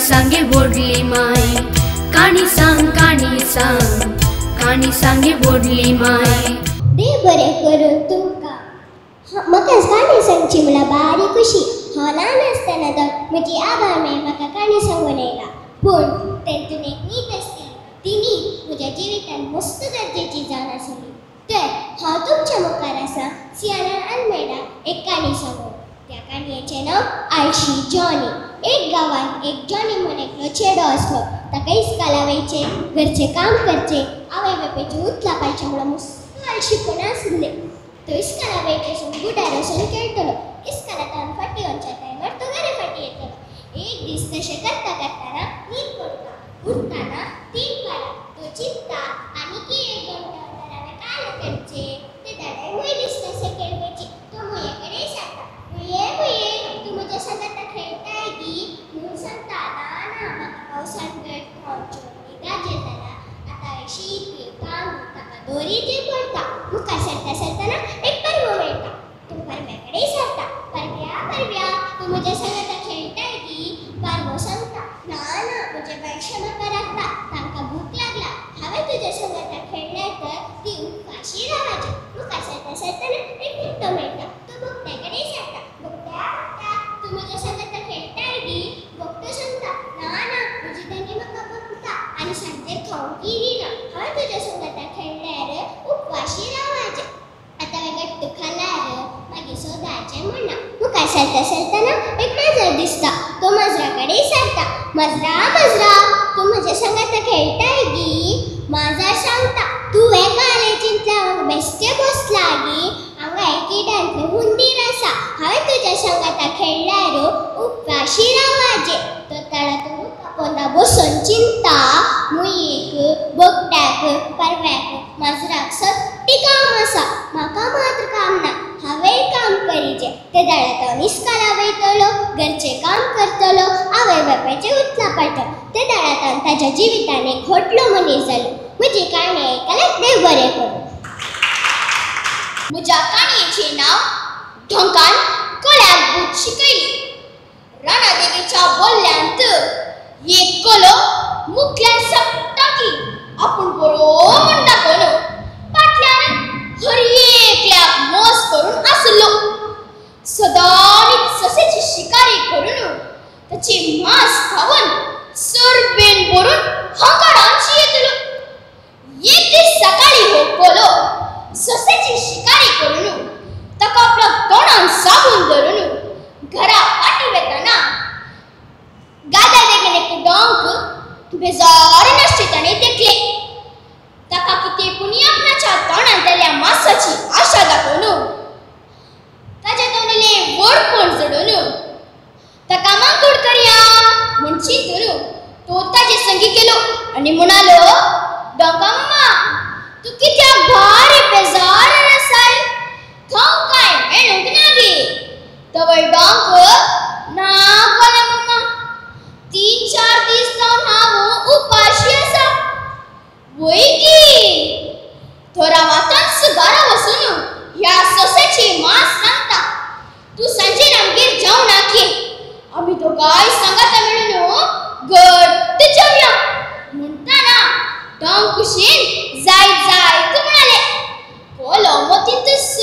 सांगे बोडली माय काणी सांग काणी सांगे बोडली माय देव बरे करून तुमका म्हाका काणी सांगची मला बारी खुशी हांव ल्हान आसतना तर म्हजी आबार माय म्हाका काणी सांगून येयला पूण तेतून एक नीत आसली तिनी म्हज्या जिवितांत मस्त गरजेची जाण आसली तर हांव तुमच्या मुखार आसा सियाना आल्मेडा एक काणी सांगून त्या काणयेचें नांव आळशी जॉनी एक गांवांत एक जॉनी म्हणून एकलो चेडो आसलो ताका इस्काला वयचे घरचें काम करचें आवय बापायचें उतला पाडचें म्हणून मस्त आळशीपण आशिल्लें तो इस्काला वयचेसून बुडार वचून खेळटलो इस्कालांतल्यान फाटीं वचच्या टायमार तो घरा फाटीं येतलो एक दीस तशें करता करतना न्हीद पडटा उठताना 3 पारां तो चिंतता आनी एक घंटा हांवें काय करचें ते दादाय मुय दिसता सकयल वयची तो मुये कडेन सांगता मुये तूं म्हज्या सांगाता खेळटाय गी म्हूण सांगता ना म्हाका पावसांत खावच्यो गाजर जाला आतां हांवें शीत काम ताका दोरीचेर पडटा मुखार सरतना एक परवो मेळटा तो परव्या कडेन सांगता परव्या तूं म्हज्या सांगाता खेळटाय गी परवो सांगता ना म्हजे बायशे म्हाका राखता तांकां भूक लागला हांवें तुज्या सांगाता खेळ्ळें तर ती उपाशी रावचे मुखार सरतना एक बुकटो मेळटा तो बुकट्या कडेन सांगता बुकट्या तूं म्हज्या सांगाता खेळटाय गी बुकटो सांगता ना म्हजी तांणी म्हाका बगता आनी सांजे खावंक दिना हांवें तुज्या सांगाता खेळ्ळ्यार उपवाशी रावचे आतां हांवें गट्ट खाल्यार मागीर सोदाचें म्हणना मुखार सरतना एक माजर दिसता तो माजरा कडेन सांगता माजरा तूं म्हज्या सांगाता खेळटाय गी माजर सांगता तुवें कॉलेजींतल्यान बेश्टें बसला गी हांगा एकिड्यांतलें हुंदीर आसा हांवें तुज्या सांगाता खेळ्ळ्यार उपवाशी रावचे तो ताळा तो मुखार पोंदा बसून चिंता मुयेक बोकड्याक परव्याक माजराक सट्टी काम आसा म्हाका मात्र काम ना हांवें काम करीचें ते दाळा तो इस्काला वयतलो घरचें काम करतलो आवय बापायचें उतला पाडटलो ते दाळातान ताच्या जिवितान एक व्हडलो मनीस जालो म्हजी काणी आयकल्यार देव बरें करूं म्हज्या काणयेचें नांव ढोंकान कोल्याक भूत शिकयली राणादेवीच्या बोल्ल्यांत एक कोलो मुखल्यान सांगता की आपूण बरो म्हूण दाखोवन फाटल्यान हरएकल्याक मोस करून आसलो सदांच ससेची शिकारी करून ताची मांस खावन सरबेन भरून हंकारांची येतलो एक दीस सकाळी हो कोलो ससेची शिकारी करून ताका आपल्या तोंडान साबून धरून घरा फाटीं वेताना गादा देगेन एक डोंक बेजार नाश्तेताणे देखले ताका कितें पुणी आपणाच्या तोंडान जाल्ल्या मांसाची आशा दाखोवन ताच्या तोंडले वडपण जडोवन ताका मागूड करया म्हूण चिंतून तो ताचे संगी केलो आनी म्हणालो डोंका मामा तूं कित्याक भारी बेजार आसाय खावंक काय मेळूंक ना गे तवळ डोंक ना कोल्या मामा 3-4 दीस जावन हांव उपाशी आसा वय गी तो रावातान घरा वचून ह्या ससेची मांस सांगता तूं सांजेर आमगेर जेवण हाडचें आमी दोगांय सांगाता मेळून घट्ट जेवया म्हणटाना डोंक कुशीन जाय तूं म्हणाले कोलो मोतींतच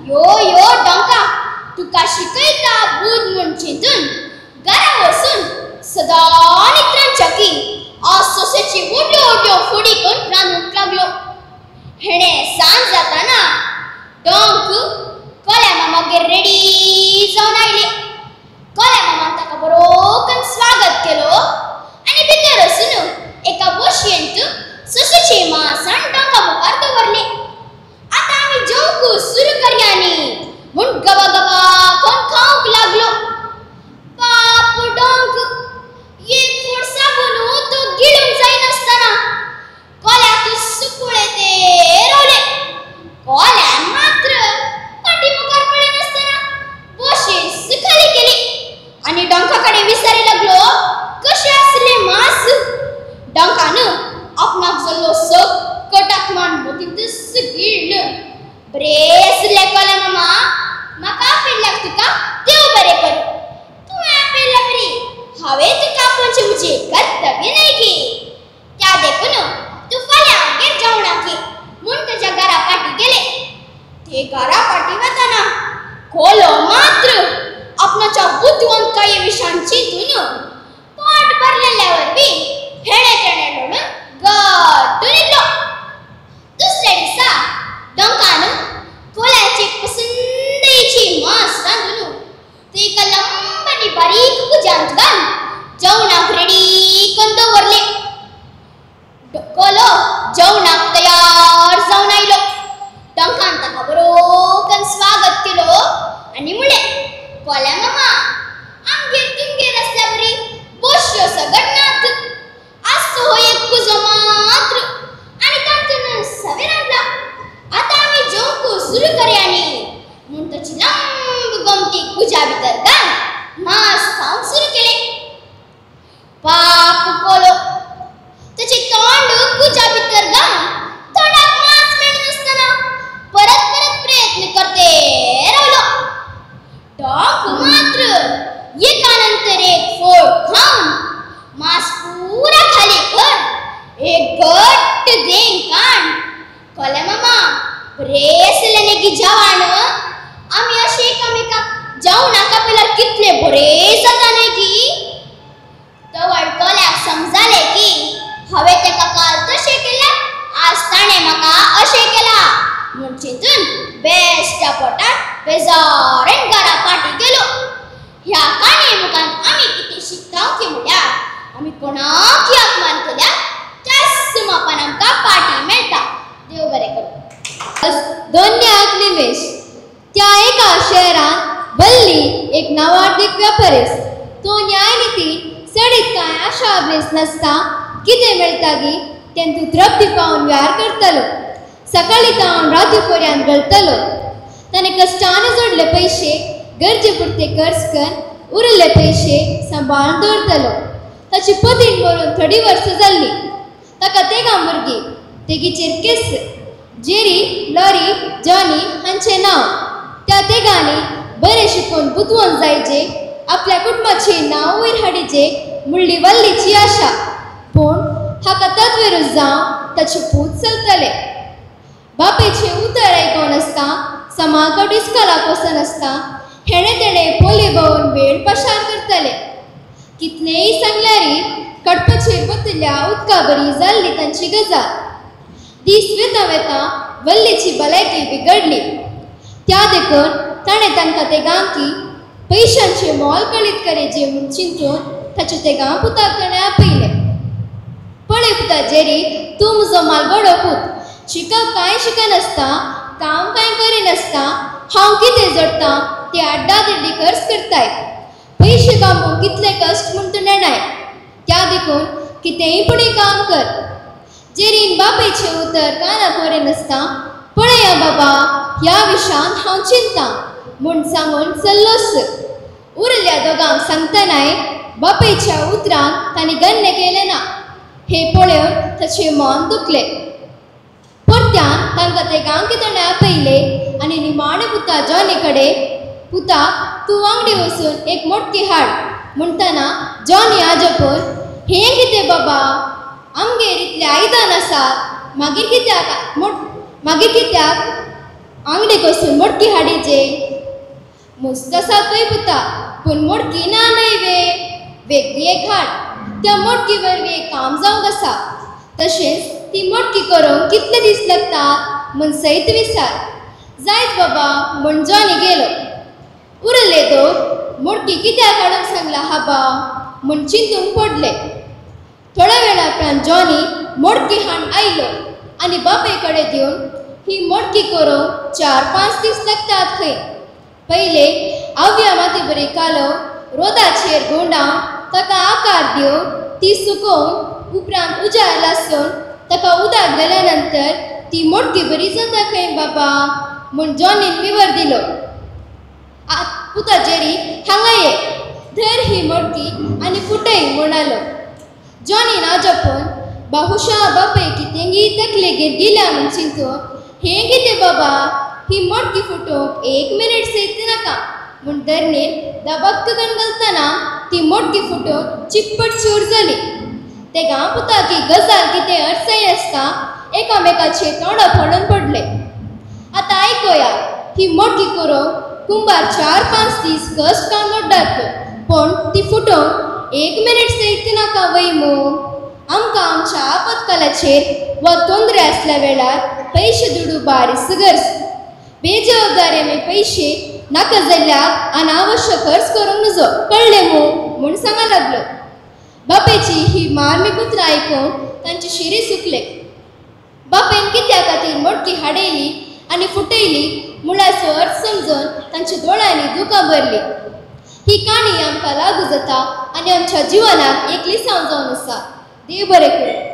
यो डोंका तुका शिकयता बूद म्हूण चिंतून घरा वचून सदां नित्रांच्या की आज ससेची व्हडल्यो फुडी करून रांदूंक लागलो हेणें सांज जाताना डोंक कोल्या मामागेर रेडी जावन आयले कोल्या मामान ताका बरो करून स्वागत केलो आनी भितर वचून एका बशयेंत ससेची मांस आनी डोंका मुखार दवरलें आतां आमी जेवंक सुरू करया न्ही म्हूण गबा कोण खावंक लागलो पाप डोंक एक फूट साबून तो गिळूंक जायनासतना कोल्याक सुकुळे ते रोवले कोल्यान मात्र फाटीं मुखार पळयनासतना बशेन सुखाली केली आनी डोंका कडेन विचारूंक लागलो कशें आसलें मांस डोंकान आपणाक जाल्लो सकट आत्मान मोतींतच गिळ्ळें बरें आसलें कोल्या मामा म्हाका आपयल्याक तुका देव बरें करूं तुवें आपयल्या बरी हांवें तुका मुख्यांत घाल जेवणाक रेडी करून दवरले. कोलो जेवणाक तयार जावन आयलो. टंकान ताका बरोकन स्वागत केलो आनी म्हणलें, कोल्या मामा आमगेर तुमगेर आसल्या बरी बश्यो सगळनात. आसचो हो एक कुजो मात्र आनी तातून सवेर हाडला. आतां आमी जेवंक सुरू करयांनी म्हूण ताची लांब गमती कुजा भितर घाल मांस खावंक सुरू केलें. पाप कोलो ताचें तोंड कुजा भितर घाल तोंडाक मांस मेळनासतना परत परत प्रयत्न करते रावलो. टोंक मात्र एकानंतर एक फोड खावन मांस पुरा खाली कर एक घट्ट देंग काड. कोल्या मामा बरें आसलें न्ही की जेवण. आमी अशें एकामेकाक जेवणाक आपल्यार कितले बरें जाता न्ही की. तवड कोल्याक समजालें की हांवें ताका काल तशें केलें आज ताणें म्हाका अशें केलां म्हूण चिंतून बेश्ट्या पोटान बेजारेन घरा पाटी गेलो. ह्या काणये मुखार आमी कितें शिकता की म्हळ्यार आमी कोणाकय अपमान केल्यार त्याच मापान आमकां पाटी मेळटा. देव बरें करूं. दोन्याक निमेश. त्या एका शहरात वल्ली एक नावाडीक व्यापारीस. तो न्यायनिती सडीत कांय आशा अभेस नासता कितें मेळटा गी तें तूं तृप्ती पावन वेव्हार करतलो. सकाळी तावन राती पर्यंत घडतलो. ताणें कश्टान जोडले पयशे गरजे पुरते खर्च करून उरले पयशे सांबाळून दवरतलो. ताची पतीन मरून थोडी वर्सां जाल्ली. ताका तेगा भुरगीं तेगीचेर केस जेरी लॉरी जॉनी हांचें नांव. त्या तेगांनी बरें शिकून बुदवून जायचे आपल्या कुटुंबाचें नांव वयर हाडिचे म्हणली वल्लीची आशा. पूण हाका तत्वेरूच जावन ताचे पूत चलतले. बापेचें उतर आयकोन आसता समाकट इस्कॉलाक वचनासता हेणे तेणे पोले भोंवून वेळ पसार करतले. कितलेंय सांगल्यारय कडपाचेर बतल्या उदका बरी जाल्ली तांची गजाल. दीस वेता वेता वल्लीची भलायकी बिगडली. त्या देखून ताणें तांकां तेगांकी पयशांचे मोल कळीत करेचे म्हूण चिंतून ताचे तेगां पुताक ताणें आपयलें. पळय पुता जेरी, तूं म्हजो मालगडो पूत. शिकप कांय शिकनासता काम कांय करिनासता हांव कितें जोडटां तें आड्डा दिड्डी खर्च करताय. पयशे कामूंक कितले कश्ट म्हूण तूं नेणाय. त्या देखून कितेंय पुणें काम कर. जेरीन बापेचें उतर कानाक व्हरिनासता पळया बाबा ह्या विशयान हांव चिंतां म्हूण सांगून चल्लोस. उरल्या दोगांक सांगतनाय बापेच्या उतरान तांणी गण्य केलें ना. हें पळोवन ताचें मन दुखलें. परत्यान तांकां तेगांक ताणें आपयलें आनी निमाणे पुता जॉनी कडेन, पुता तूं वांगडी वचून एक मोटकी हाड म्हणटना जॉनी आजोपून, हें कितें बाबा आमगेर इतले आयदन आसात मागीर कित्याक आंगडेक वचून मोटकी हाडीचे. मुस्त आसा पळय पुता पूण मोटकी ना न्हय वेगळी एक हाड. त्या मोटकी वरवीं एक काम जावंक आसा. तशेंच ती मोटकी करूंक कितले दीस लागतात म्हूण सैत विचार. जायत बाबा म्हूण जॉनी गेलो. उरले दोग मोटकी कित्याक हाडूंक सांगला हाबा म्हूण चिंतूंक पडले. थोड्या वेळा उपरांत जॉनी मोटकी हाडून आयलो आनी बापे कडेन दिवन ही मोटकी करूंक 4-5 दीस लागतात खंय. पयले आव्या माती बरी कालोवन रोदाचेर गुंडावन ताका आकार दिवन ती सुकोवन उपरांत उजार लासून ताका उदक घाल्या नंतर ती मोटकी बरी जाता खंय बाबा म्हूण जॉनीन विवर दिलो. पुता जेरी हांगा ये, धर ही मोटकी आनी फुटय म्हणालो. जॉनीन आजोपून बाहुशा बापय कितेंगी तकलेगेर दिल्या म्हूण चिंतून, हें कितें बाबा ही मोटकी फुटोवंक 1 मिनीट सैत नाका म्हूण धरणेर दबाक करून घालतना ती मोटकी फुटोवन चिप्पट चूर जाली. तेगा पुता की गजाल कितें अडचण आसता एकामेकाचे तोंड फोडून पडले. आतां आयकोया, ही मोटकी करूंक कुंभार 4-5 दीस कश्ट काम मोड्डात पूण ती फुटोवंक 1 मिनीट सैत नाका वय मू. आमकां आमच्या आपतकालाचेर वा तोंदरे आसल्या वेळार पयशे दुडू बारीस गरज. बेजबाबदारी आमी पयशे नाका जाल्ल्याक अनावश्यक खर्च करूंक नजो कळ्ळें म्हूण सांगा लागलो. बापेची ही मार्मिक उतरां आयकून तांचे शिरी सुकले. बापेन कित्या खातीर मोडकी हाडयली आनी फुटयली मुळाचो अर्थ समजून तांच्या दोळ्यांनी दुकां भरली. ही काणी आमकां लागू जाता आनी आमच्या जिवनाक एक लिसांव जावन आसा. देव बरें करूं.